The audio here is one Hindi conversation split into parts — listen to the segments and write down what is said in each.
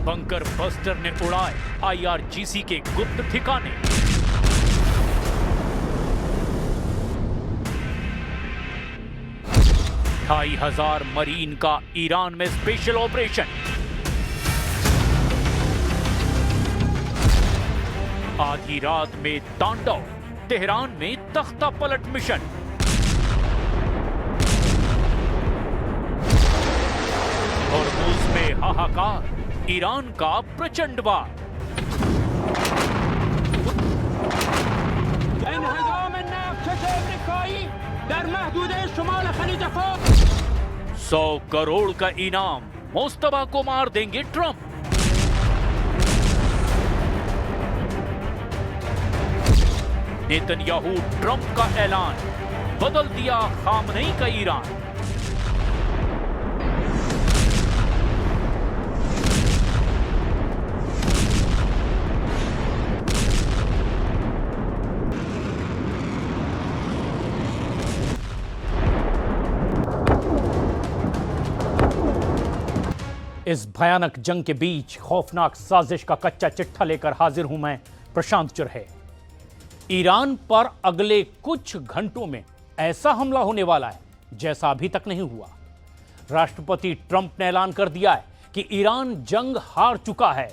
बंकर बस्टर ने उड़ाए IRGC के गुप्त ठिकाने। ढाई हजार मरीन का ईरान में स्पेशल ऑपरेशन। आधी रात में तांडव, तेहरान में तख्ता पलट मिशन। होर्मुज में हाहाकार, ईरान का प्रचंड वार। $100 करोड़ का इनाम, मुस्तफा को मार देंगे ट्रंप। नेतन्याहू ट्रंप का ऐलान, बदल दिया खामनेई का ईरान। इस भयानक जंग के बीच खौफनाक साजिश का कच्चा चिट्ठा लेकर हाजिर हूं मैं, प्रशांत चुरहे। ईरान पर अगले कुछ घंटों में ऐसा हमला होने वाला है जैसा अभी तक नहीं हुआ। राष्ट्रपति ट्रंप ने ऐलान कर दिया है कि ईरान जंग हार चुका है,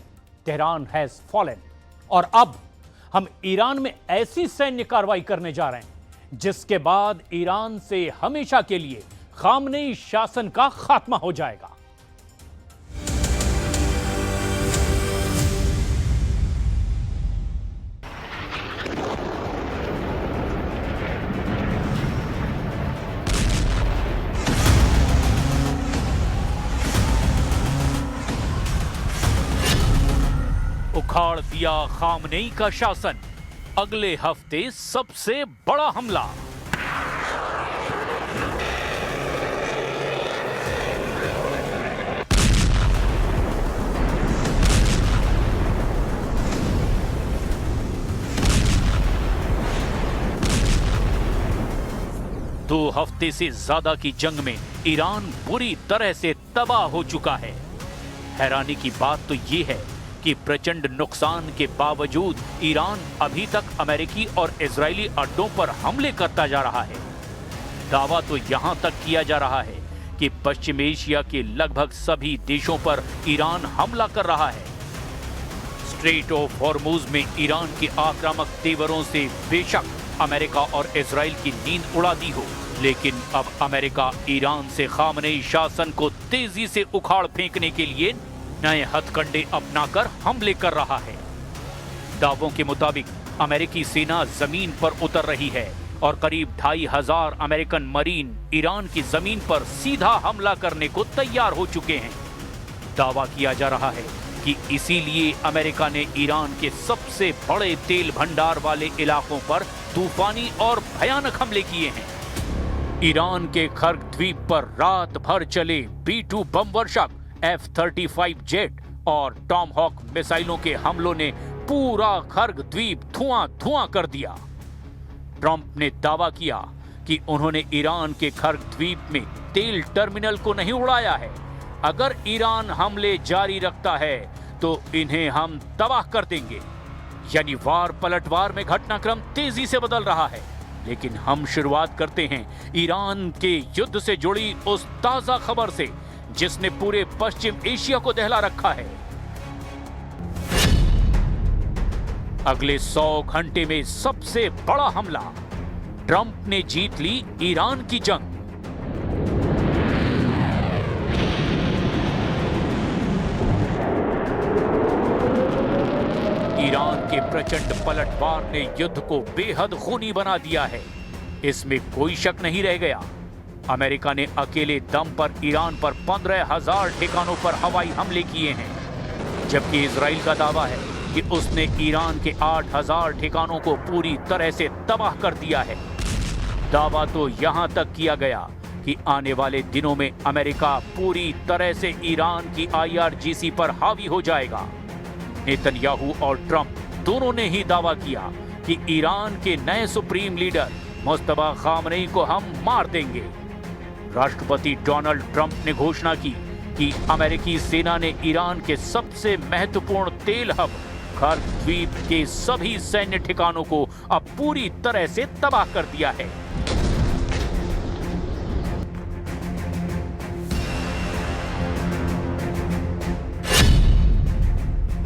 तेहरान हैज फॉलन। और अब हम ईरान में ऐसी सैन्य कार्रवाई करने जा रहे हैं जिसके बाद ईरान से हमेशा के लिए खामनेई शासन का खात्मा हो जाएगा। उखाड़ दिया खामनेई का शासन, अगले हफ्ते सबसे बड़ा हमला। दो हफ्ते से ज्यादा की जंग में ईरान बुरी तरह से तबाह हो चुका है। हैरानी की बात तो यह है कि प्रचंड नुकसान के बावजूद ईरान अभी तक अमेरिकी और इजरायली अड्डों पर हमले करता जा रहा है। दावा तो यहां तक किया जा रहा है कि पश्चिम एशिया के लगभग सभी देशों पर ईरान हमला कर रहा है। स्ट्रेट ऑफ हॉर्मुज में ईरान के आक्रामक तेवरों से बेशक अमेरिका और इजराइल की नींद उड़ा दी हो, लेकिन अब अमेरिका ईरान से खामनेई शासन को तेजी से उखाड़ फेंकने के लिए नए हथकंडे अपनाकर हमले कर रहा है। दावों के मुताबिक अमेरिकी सेना जमीन पर उतर रही है और करीब 2500 अमेरिकन मरीन ईरान की जमीन पर सीधा हमला करने को तैयार हो चुके हैं। दावा किया जा रहा है कि इसीलिए अमेरिका ने ईरान के सबसे बड़े तेल भंडार वाले इलाकों पर तूफानी और भयानक हमले किए हैं। ईरान के खर्ग द्वीप पर रात भर चले B-2 बम वर्षक, F-35 जेट और टॉमहॉक मिसाइलों के हमलों ने पूरा खर्ग द्वीप धुआं धुआं कर दिया। ट्रंप ने दावा किया कि उन्होंने ईरान के खर्ग द्वीप में तेल टर्मिनल को नहीं उड़ाया है। अगर ईरान हमले जारी रखता है तो इन्हें हम तबाह कर देंगे। यानी वार पलटवार में घटनाक्रम तेजी से बदल रहा है। लेकिन हम शुरुआत करते हैं ईरान के युद्ध से जुड़ी उस ताजा खबर से जिसने पूरे पश्चिम एशिया को दहला रखा है। अगले 100 घंटे में सबसे बड़ा हमला, ट्रंप ने जीत ली ईरान की जंग। ईरान के प्रचंड पलटवार ने युद्ध को बेहद खूनी बना दिया है, इसमें कोई शक नहीं रह गया। अमेरिका ने अकेले दम पर ईरान पर 15,000 ठिकानों पर हवाई हमले किए हैं, जबकि इजराइल का दावा है कि उसने ईरान के 8,000 ठिकानों को पूरी तरह से तबाह कर दिया है। दावा तो यहां तक किया गया कि आने वाले दिनों में अमेरिका पूरी तरह से ईरान की IRGC पर हावी हो जाएगा। नेतन्याहू और ट्रंप दोनों ने ही दावा किया कि ईरान के नए सुप्रीम लीडर मुस्तफा खामनेई को हम मार देंगे। राष्ट्रपति डोनाल्ड ट्रंप ने घोषणा की कि अमेरिकी सेना ने ईरान के सबसे महत्वपूर्ण तेल हब कर्ग द्वीप के सभी सैन्य ठिकानों को अब पूरी तरह से तबाह कर दिया है।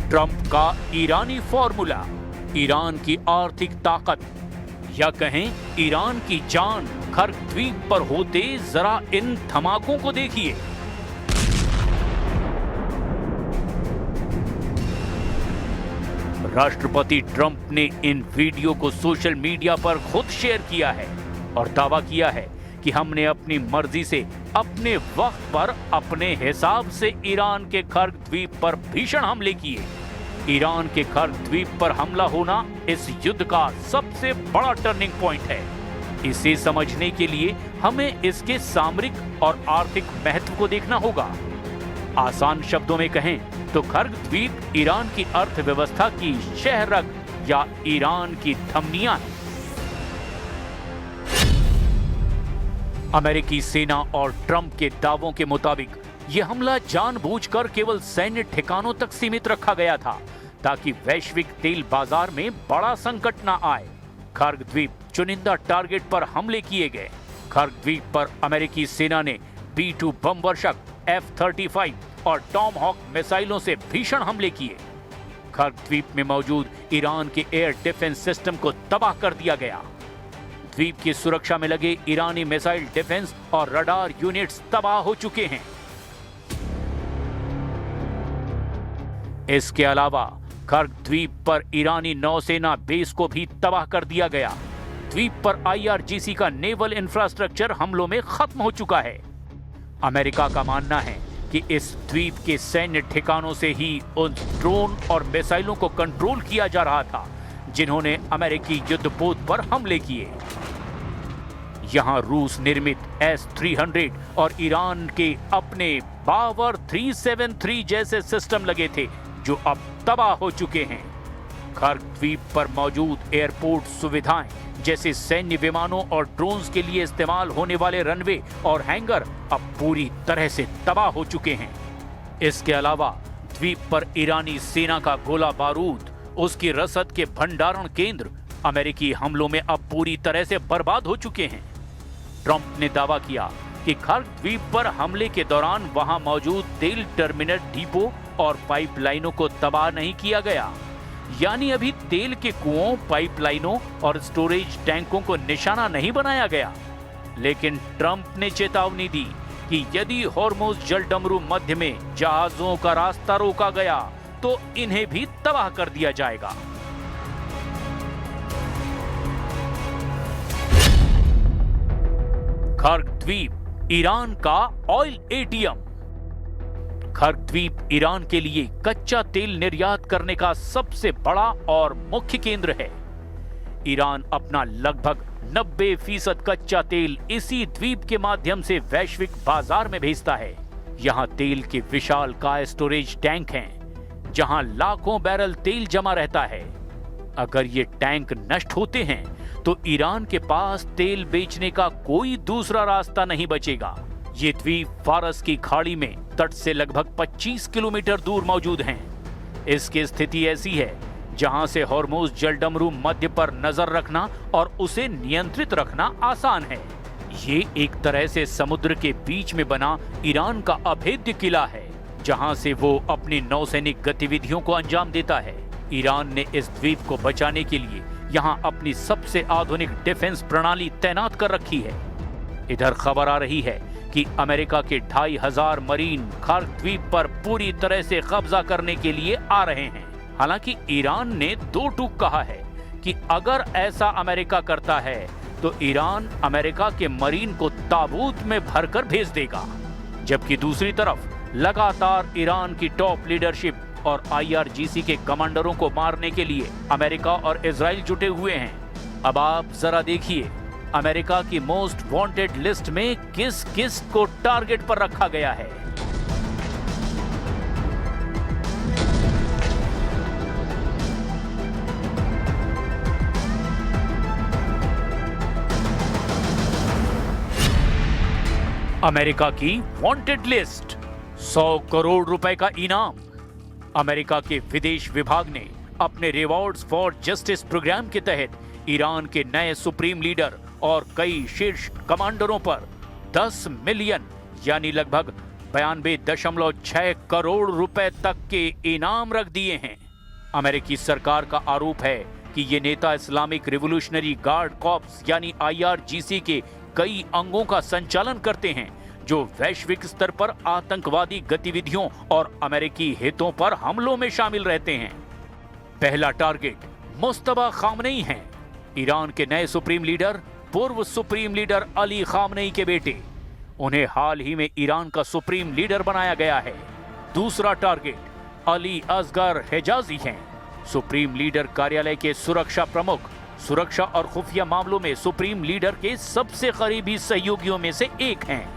ट्रंप का ईरानी फॉर्मूला, ईरान की आर्थिक ताकत या कहें ईरान की जान कर्ग द्वीप पर होते जरा इन धमाकों को देखिए। राष्ट्रपति ट्रंप ने इन वीडियो को सोशल मीडिया पर खुद शेयर किया है और दावा किया है कि हमने अपनी मर्जी से अपने वक्त पर अपने हिसाब से ईरान के कर्ग द्वीप पर भीषण हमले किए। ईरान के कर्ग द्वीप पर हमला होना इस युद्ध का सबसे बड़ा टर्निंग पॉइंट है। इसे समझने के लिए हमें इसके सामरिक और आर्थिक महत्व को देखना होगा। आसान शब्दों में कहें तो कर्ग द्वीप ईरान की अर्थव्यवस्था की शहरग या ईरान की धमनियां है। अमेरिकी सेना और ट्रंप के दावों के मुताबिक यह हमला जानबूझकर केवल सैन्य ठिकानों तक सीमित रखा गया था ताकि वैश्विक तेल बाजार में बड़ा संकट न आए। कर्ग द्वीप चुनिंदा टारगेट पर हमले किए गए। कर्ग द्वीप पर अमेरिकी सेना ने B-2 बम वर्षक, F-35 और टॉमहॉक मिसाइलों से भीषण हमले किए। कर्ग द्वीप में मौजूद ईरान के एयर डिफेंस सिस्टम को तबाह कर दिया गया। द्वीप की सुरक्षा में लगे ईरानी मिसाइल डिफेंस और रडार यूनिट्स तबाह हो चुके हैं। इसके अलावा कर्ग द्वीप पर ईरानी नौसेना बेस को भी तबाह कर दिया गया। द्वीप पर IRGC का नेवल इंफ्रास्ट्रक्चर हमलों में खत्म हो चुका है। अमेरिका का मानना है कि इस द्वीप के सैन्य ठिकानों से ही उन ड्रोन और मिसाइलों को कंट्रोल किया जा रहा था जिन्होंने अमेरिकी युद्धपोत पर हमले किए। यहां रूस निर्मित S-300 और ईरान के अपने बावर 373 जैसे सिस्टम लगे थे जो अब तबाह हो चुके हैं। कर्ग द्वीप पर मौजूद एयरपोर्ट सुविधाएं जैसे सैन्य विमानों और ड्रोन्स के लिए इस्तेमाल होने वाले रनवे और हैंगर अब पूरी तरह से तबाह हो चुके हैं। इसके अलावा द्वीप पर ईरानी सेना का गोला बारूद, उसकी रसद के भंडारण केंद्र अमेरिकी हमलों में अब पूरी तरह से बर्बाद हो चुके हैं। ट्रंप ने दावा किया कि कर्ग द्वीप पर हमले के दौरान वहां मौजूद तेल टर्मिनल डिपो और पाइपलाइनों को तबाह नहीं किया गया, यानी अभी तेल के कुओं, पाइपलाइनों और स्टोरेज टैंकों को निशाना नहीं बनाया गया। लेकिन ट्रंप ने चेतावनी दी कि यदि हॉर्मुज़ जलडमरू मध्य में जहाजों का रास्ता रोका गया तो इन्हें भी तबाह कर दिया जाएगा। कर्ग द्वीप ईरान का ऑयल एटीएम। कर्ग द्वीप ईरान के लिए कच्चा तेल निर्यात करने का सबसे बड़ा और मुख्य केंद्र है। ईरान अपना लगभग 90% कच्चा तेल इसी द्वीप के माध्यम से वैश्विक बाजार में भेजता है। यहाँ तेल के विशालकाय स्टोरेज टैंक हैं, जहां लाखों बैरल तेल जमा रहता है। अगर ये टैंक नष्ट होते हैं तो ईरान के पास तेल बेचने का कोई दूसरा रास्ता नहीं बचेगा। ये द्वीप फारस की खाड़ी में तट से लगभग 25 किलोमीटर दूर मौजूद हैं। इसकी स्थिति ऐसी है जहां से हॉर्मुज़ जलडमरू मध्य पर नजर रखना और उसे नियंत्रित रखना आसान है। ये एक तरह से समुद्र के बीच में बना ईरान का अभेद्य किला है, जहां से वो अपनी नौसैनिक गतिविधियों को अंजाम देता है। ईरान ने इस द्वीप को बचाने के लिए यहाँ अपनी सबसे आधुनिक डिफेंस प्रणाली तैनात कर रखी है। इधर खबर आ रही है कि अमेरिका के 2500 मरीन कर्ग द्वीप पर पूरी तरह से कब्जा करने के लिए आ रहे हैं। हालांकि ईरान ने दो टूक कहा है कि अगर ऐसा अमेरिका करता है तो ईरान अमेरिका के मरीन को ताबूत में भरकर भेज देगा, जबकि दूसरी तरफ लगातार ईरान की टॉप लीडरशिप और IRGC के कमांडरों को मारने के लिए अमेरिका और इजराइल जुटे हुए हैं। अब आप जरा देखिए अमेरिका की मोस्ट वांटेड लिस्ट में किस किस को टारगेट पर रखा गया है। अमेरिका की वांटेड लिस्ट। 100 करोड़ रुपए का इनाम। अमेरिका के विदेश विभाग ने अपने रिवॉर्ड्स फॉर जस्टिस प्रोग्राम के तहत ईरान के नए सुप्रीम लीडर और कई शीर्ष कमांडरों पर 10 मिलियन यानी लगभग 92.6 करोड़ रुपए तक के इनाम रख दिए हैं। अमेरिकी सरकार का आरोप है कि ये नेता इस्लामिक रिवॉल्यूशनरी गार्ड कॉर्प्स यानी IRGC के कई अंगों का संचालन करते हैं जो वैश्विक स्तर पर आतंकवादी गतिविधियों और अमेरिकी हितों पर हमलों में शामिल रहते हैं। पहला टारगेट मुस्तफा खामनेई हैं, ईरान के नए सुप्रीम लीडर, पूर्व सुप्रीम लीडर अली खामनेई के बेटे। उन्हें हाल ही में ईरान का सुप्रीम लीडर बनाया गया है। दूसरा टारगेट अली असगर हिजाजी हैं, सुप्रीम लीडर कार्यालय के सुरक्षा प्रमुख, सुरक्षा और खुफिया मामलों में सुप्रीम लीडर के सबसे करीबी सहयोगियों में से एक हैं।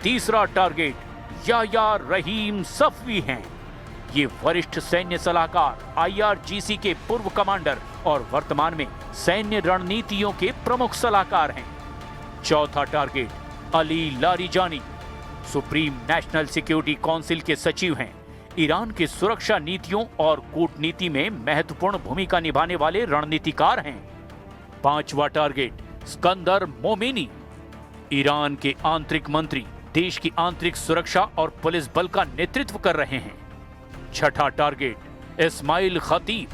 तीसरा टारगेट याह्या रहीम सफवी हैं, ये वरिष्ठ सैन्य सलाहकार, IRGC के पूर्व कमांडर और वर्तमान में सैन्य रणनीतियों के प्रमुख सलाहकार हैं। चौथा target Ali Larijani, supreme national security council के सचिव हैं, ईरान की सुरक्षा नीतियों और कूटनीति में महत्वपूर्ण भूमिका निभाने वाले रणनीतिकार हैं। पांचवा टारगेट स्कंदर मोमिनी, ईरान के आंतरिक मंत्री, देश की आंतरिक सुरक्षा और पुलिस बल का नेतृत्व कर रहे हैं। छठा टारगेट इस्माइल खतीब,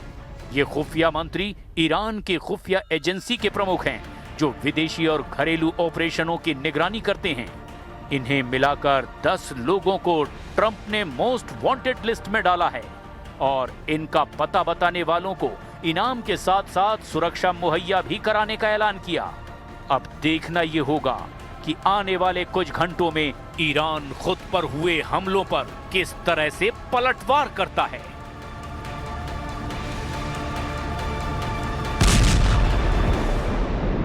ये खुफिया मंत्री ईरान के खुफिया एजेंसी के प्रमुख हैं जो विदेशी और घरेलू ऑपरेशनों की निगरानी करते हैं। इन्हें मिलाकर 10 लोगों को ट्रंप ने मोस्ट वांटेड लिस्ट में डाला है और इनका पता बताने वालों को इनाम के साथ साथ सुरक्षा मुहैया भी कराने का ऐलान किया। अब देखना यह होगा कि आने वाले कुछ घंटों में ईरान खुद पर हुए हमलों पर किस तरह से पलटवार करता है।